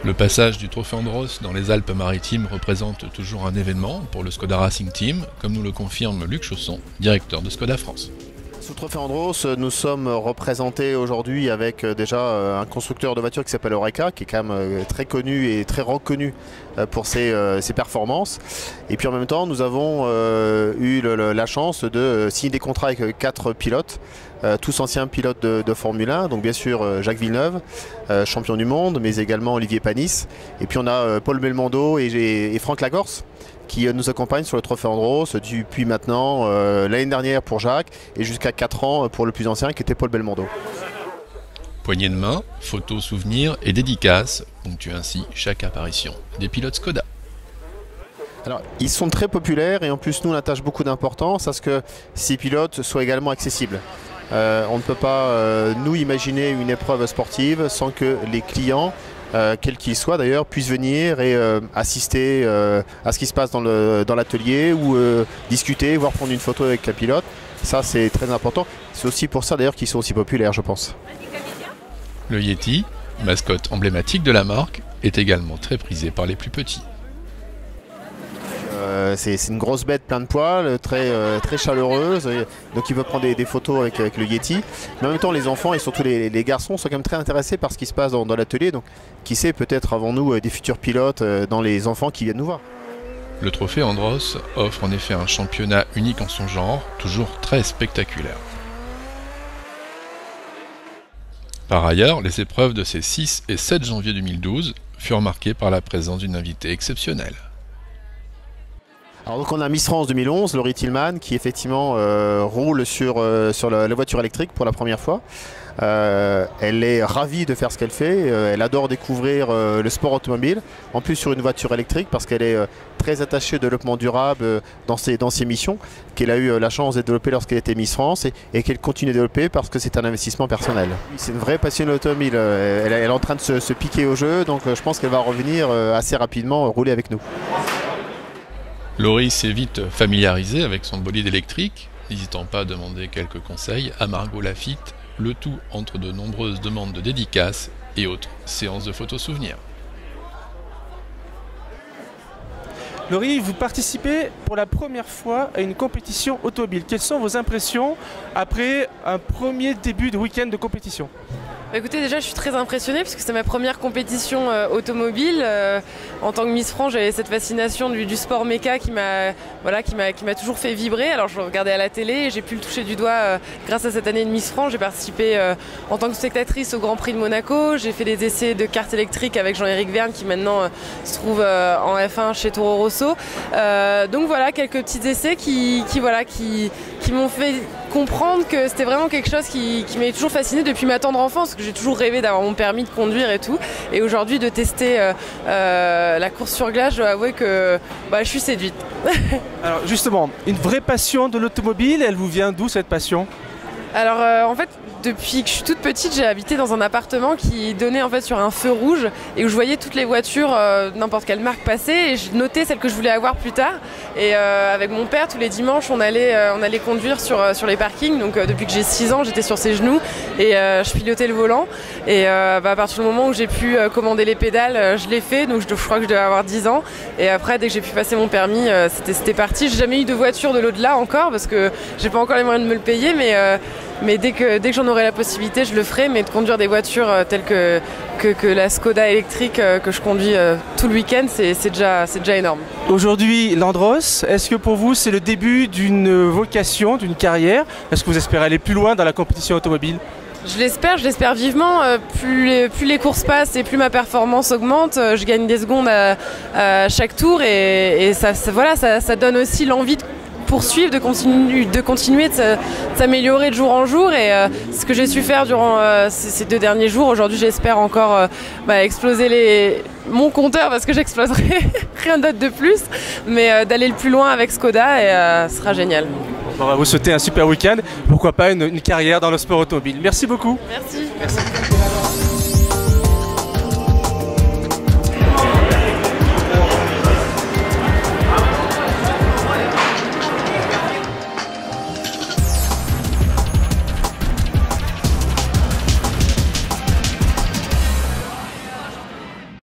Le passage du Trophée Andros dans les Alpes-Maritimes représente toujours un événement pour le Skoda Racing Team, comme nous le confirme Luc Chausson, directeur de Skoda France. Sous le Trophée Andros, nous sommes représentés aujourd'hui avec déjà un constructeur de voitures qui s'appelle Oreca, qui est quand même très connu et très reconnu pour ses performances. Et puis en même temps, nous avons eu la chance de signer des contrats avec 4 pilotes, tous anciens pilotes de Formule 1. Donc bien sûr Jacques Villeneuve, champion du monde, mais également Olivier Panis. Et puis on a Paul Belmondo et Franck Lagorce, qui nous accompagne sur le Trophée Andros depuis maintenant l'année dernière pour Jacques et jusqu'à 4 ans pour le plus ancien qui était Paul Belmondo. Poignée de main, photos, souvenirs et dédicaces ponctuent ainsi chaque apparition des pilotes Skoda. Alors, ils sont très populaires et en plus nous on attache beaucoup d'importance à ce que ces pilotes soient également accessibles. On ne peut pas nous imaginer une épreuve sportive sans que les clients, quels qu'ils soient d'ailleurs, puissent venir et assister à ce qui se passe dans l'atelier ou discuter, voire prendre une photo avec la pilote. Ça c'est très important. C'est aussi pour ça d'ailleurs qu'ils sont aussi populaires, je pense. Le Yeti, mascotte emblématique de la marque, est également très prisé par les plus petits. C'est une grosse bête plein de poils, très chaleureuse, donc il veut prendre des photos avec le Yeti. Mais en même temps les enfants et surtout les garçons sont quand même très intéressés par ce qui se passe dans l'atelier. Donc qui sait, peut-être avons-nous des futurs pilotes dans les enfants qui viennent nous voir. Le Trophée Andros offre en effet un championnat unique en son genre, toujours très spectaculaire. Par ailleurs, les épreuves de ces 6 et 7 janvier 2012 furent marquées par la présence d'une invitée exceptionnelle. Alors donc on a Miss France 2011, Laurie Tillman, qui effectivement roule sur la voiture électrique pour la première fois. Elle est ravie de faire ce qu'elle fait, elle adore découvrir le sport automobile, en plus sur une voiture électrique parce qu'elle est très attachée au développement durable dans ses missions, qu'elle a eu la chance de développer lorsqu'elle était Miss France et qu'elle continue à développer parce que c'est un investissement personnel. C'est une vraie passionnée automobile, elle est en train de se piquer au jeu, donc je pense qu'elle va revenir assez rapidement rouler avec nous. Laurie s'est vite familiarisée avec son bolide électrique, n'hésitant pas à demander quelques conseils à Margot Lafitte, le tout entre de nombreuses demandes de dédicaces et autres séances de photos souvenirs. Laurie, vous participez pour la première fois à une compétition automobile. Quelles sont vos impressions après un premier début de week-end de compétition ? Écoutez, déjà je suis très impressionnée parce que c'est ma première compétition automobile. En tant que Miss France, j'avais cette fascination du sport méca qui m'a toujours fait vibrer. Alors je regardais à la télé et j'ai pu le toucher du doigt grâce à cette année de Miss France. J'ai participé en tant que spectatrice au Grand Prix de Monaco. J'ai fait des essais de kart électrique avec Jean-Éric Vergne qui maintenant se trouve en F1 chez Toro Rosso. Donc voilà, quelques petits essais qui m'ont fait comprendre que c'était vraiment quelque chose qui m'avait toujours fasciné depuis ma tendre enfance, que j'ai toujours rêvé d'avoir mon permis de conduire et tout. Et aujourd'hui de tester la course sur glace, je dois avouer que je suis séduite. Alors justement, une vraie passion de l'automobile, elle vous vient d'où cette passion ? Alors en fait, depuis que je suis toute petite, j'ai habité dans un appartement qui donnait en fait sur un feu rouge et où je voyais toutes les voitures, n'importe quelle marque passer et je notais celles que je voulais avoir plus tard. Et avec mon père, tous les dimanches, on allait conduire sur les parkings. Donc depuis que j'ai 6 ans, j'étais sur ses genoux et je pilotais le volant. Et à partir du moment où j'ai pu commander les pédales, je l'ai fait. Donc je crois que je devais avoir 10 ans. Et après, dès que j'ai pu passer mon permis, c'était parti. J'ai jamais eu de voiture de l'au-delà encore parce que j'ai pas encore les moyens de me le payer, mais dès que j'en aurai la possibilité, je le ferai. Mais de conduire des voitures telles que la Skoda électrique que je conduis tout le week-end, c'est déjà énorme. Aujourd'hui, l'Andros, est-ce que pour vous c'est le début d'une vocation, d'une carrière ? Est-ce que vous espérez aller plus loin dans la compétition automobile ? Je l'espère vivement. Plus les courses passent et plus ma performance augmente, je gagne des secondes à chaque tour et ça donne aussi l'envie de poursuivre, de continuer de s'améliorer de jour en jour et ce que j'ai su faire durant ces 2 derniers jours. Aujourd'hui j'espère encore exploser mon compteur parce que j'exploserai rien d'autre de plus, mais d'aller le plus loin avec Skoda et ce sera génial. On va vous souhaiter un super week-end, pourquoi pas une carrière dans le sport automobile. Merci beaucoup. Merci.